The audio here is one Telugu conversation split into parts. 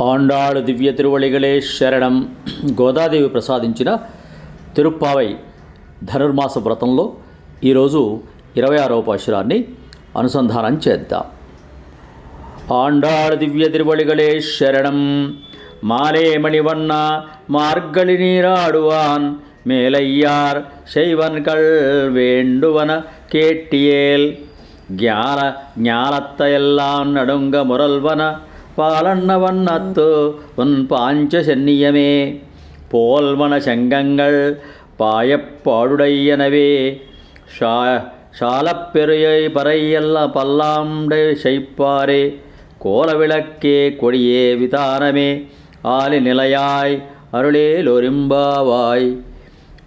ఆండాళ్ దివ్య తిరువళిగలే శరణం. గోదాదేవి ప్రసాదించిన తిరుప్పావై ధనుర్మాస వ్రతంలో ఈరోజు 26వ పాశురాన్ని అనుసంధానం చేద్దాం. ఆండాళ్ దివ్య తిరువళిగలే శరణం. మాలే మణివన్న మార్గళి நீராடுவான் மேலையார் செய்வன்கள் வேண்டுவன கேட்டியேல் ஞானத்தையெல்லாம் நடுங்க முரல்வன பாலண்ண வண்ணத்து உன் பாஞ்ச சென்னியமே போல்வன சங்கங்கள் பாயப்பாடுடையனவே சாலப்பெருயை பறையல்ல பல்லாண்டை செய்ப்பாரே கோல விளக்கே கொடியே விதானமே ஆலி நிலையாய் அருளேலொரும்பாவாய்.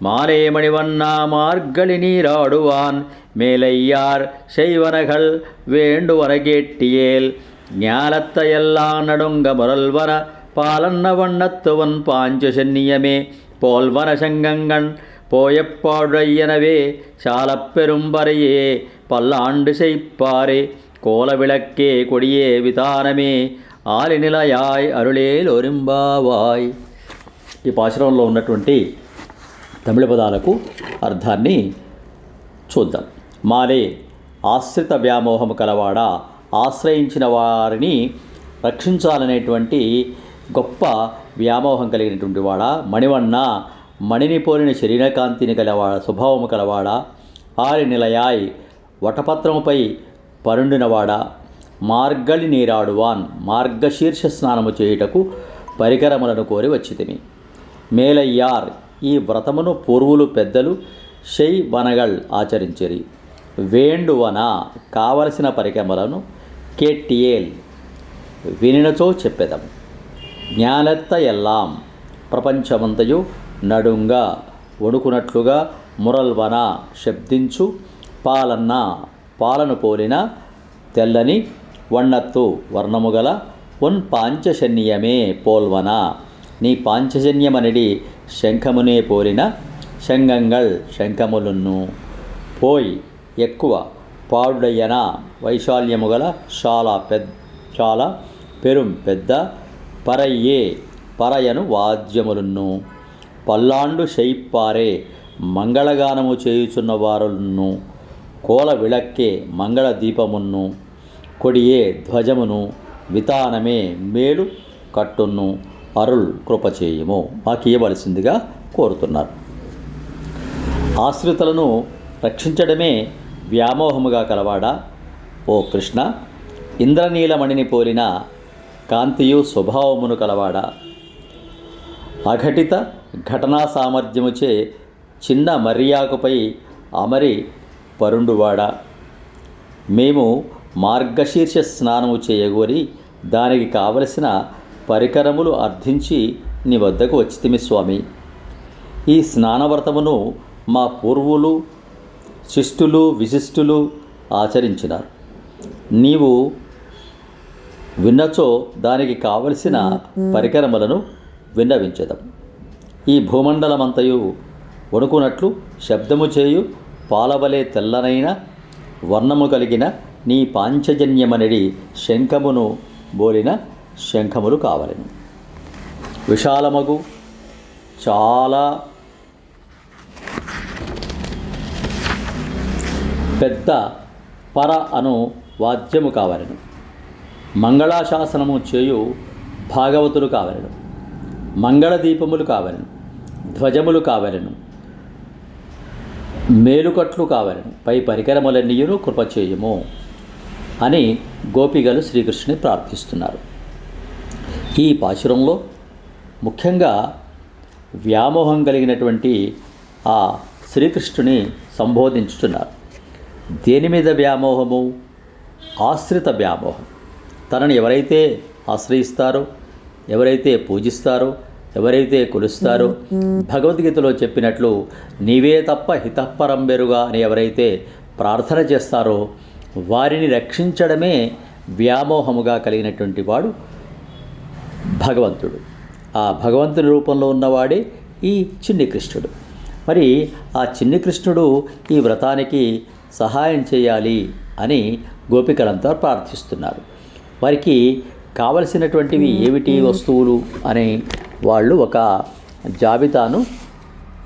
மாலே மணிவண்ணா மார்கழி நீராடுவான் மேலையார் செய்வனகள் வேண்டுவன கேட்டியேல் ஞாலத்தையெல்லாம் நடுங்க முரல்வன பாலன்ன வண்ணத்துவன் பாஞ்ச சென்னியமே போல்வன சங்கங்கண் போயப்பாடுடையனவே சாலப்பெரும்பறையே பல்லாண்டு செய்ப்பாரே கோல விளக்கே கொடியே విధానమే ఆలినిలయాయ్ అరుళేలొరింబావాయ్. ఈ పాశురంలో ఉన్నటువంటి తమిళ పదాలకు అర్థాన్ని చూద్దాం. మాలే ఆశ్రిత వ్యామోహము కలవాడా, ఆశ్రయించిన వారిని రక్షించాలనేటువంటి గొప్ప వ్యామోహం కలిగినటువంటి వాడా. మణివన్న మణిని పోలిన శరీరకాంతిని కలవాడ, స్వభావము కలవాడా. ఆరి నిలయాయ్ వటపత్రముపై పరుండినవాడా. మార్గళి నీరాడువాన్ మార్గశీర్ష స్నానము చేయుటకు పరికరములను కోరి వచ్చితిమి. మేలయ్యార్ ఈ వ్రతమును పూర్వులు పెద్దలు షై వనగల్ ఆచరించిరి. వేండువన కావలసిన పరికరములను కేట్టియేల్ వినినచో చెప్పెదం. జ్ఞానెత్త ఎల్లాం ప్రపంచమంతయు నడుంగా వణుకునట్లుగా మురల్వన శబ్దించు పాలన్న పాలను పోలిన తెల్లని వన్నత్తు వర్ణముగల ఉన్ పాంచజన్యమే పోల్వన నీ పాంచజన్యమనిడి శంఖమునే పోలిన శంగంగల్ శంఖములున్ను పోయి ఎక్కువ పాడుడయ్యన వైశాల్యముగల చాలా పెరుం పెద్ద పరయ్యే పరయను వాద్యములున్ను పల్లాండు శైప్పారే మంగళగానము చేయుచున్న వారులను కోల విళక్కే మంగళ దీపమును కొడియే ధ్వజమును వితానమే మేలు కట్టును అరుల్ కృపచేయము మాకు ఇవ్వవలసిందిగా కోరుతున్నారు. ఆశ్రితులను రక్షించడమే వ్యామోహముగా కలవాడా. ఓ కృష్ణ, ఇంద్రనీలమణిని పోలిన కాంతియు స్వభావమును కలవాడా. అఘటిత ఘటనా సామర్థ్యముచే చిన్న మర్యాకుపై అమరి పరుండువాడా. మేము మార్గశీర్ష స్నానము చేయగోరి దానికి కావలసిన పరికరములు అర్థించి నీ వద్దకు వచ్చితిమి స్వామి. ఈ స్నానవ్రతమును మా పూర్వులు శిష్టులు విశిష్టులు ఆచరించినారు. నీవు విన్నచో దానికి కావలసిన పరికరములను విన్నవించదం. ఈ భూమండలమంతయు వణుకునట్లు శబ్దము చేయు పాలవలే తెల్లనైన వర్ణము కలిగిన నీ పాంచజన్యమనడి శంఖమును బోలిన శంఖములు కావలెను. విశాలమగు చాలా పెద్ద పర అను వాద్యము కావలెను. మంగళాశాసనము చేయు భాగవతులు కావలెను. మంగళదీపములు కావలెను. ధ్వజములు కావలెను. మేలుకట్లు కావలెను. పై పరికరములన్నీయును కృపచేయము అని గోపిగలు శ్రీకృష్ణుని ప్రార్థిస్తున్నారు. ఈ పాశురంలో ముఖ్యంగా వ్యామోహం కలిగినటువంటి ఆ శ్రీకృష్ణుని సంబోధించుతున్నారు. దేని మీద వ్యామోహము? ఆశ్రిత వ్యామోహం. తనని ఎవరైతే ఆశ్రయిస్తారో, ఎవరైతే పూజిస్తారో, ఎవరైతే కొలుస్తారో, భగవద్గీతలో చెప్పినట్లు నీవే తప్ప హితఃపరం బెరుగా అని ఎవరైతే ప్రార్థన చేస్తారో వారిని రక్షించడమే వ్యామోహముగా కలిగినటువంటి వాడు భగవంతుడు. ఆ భగవంతుని రూపంలో ఉన్నవాడే ఈ చిన్ని కృష్ణుడు. మరి ఆ చిన్ని కృష్ణుడు ఈ వ్రతానికి సహాయం చేయాలి అని గోపికలంతా ప్రార్థిస్తున్నారు. వారికి కావలసినటువంటివి ఏమిటి వస్తువులు అని వాళ్ళు ఒక జాబితాను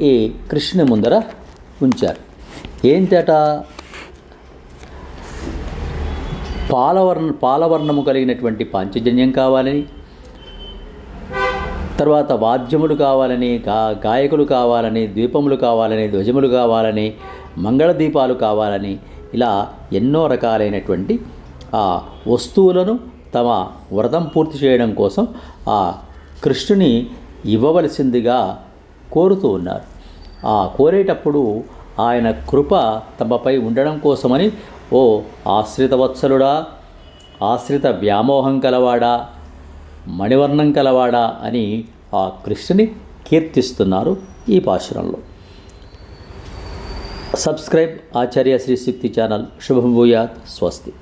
ఈ కృష్ణుని ముందర ఉంచారు. ఏంటట? పాలవర్ణము కలిగినటువంటి పాంచజన్యం కావాలని, తర్వాత వాద్యములు కావాలని, గాయకులు కావాలని, ద్వీపములు కావాలని, ధ్వజములు కావాలని, మంగళ దీపాలు కావాలని, ఇలా ఎన్నో రకాలైనటువంటి ఆ వస్తువులను తమ వ్రతం పూర్తి చేయడం కోసం ఆ కృష్ణుని ఇవ్వవలసిందిగా కోరుతూ ఉన్నారు. ఆ కోరేటప్పుడు ఆయన కృప తమపై ఉండడం కోసమని, ఓ ఆశ్రిత వత్సలుడా, ఆశ్రిత వ్యామోహం కలవాడా, మణివర్ణం కలవాడా అని ఆ కృష్ణుని కీర్తిస్తున్నారు ఈ పాశురంలో. సబ్స్క్రైబ్ ఆచార్య శ్రీ శక్తి ఛానల్. శుభం భూయాత్. స్వస్తి.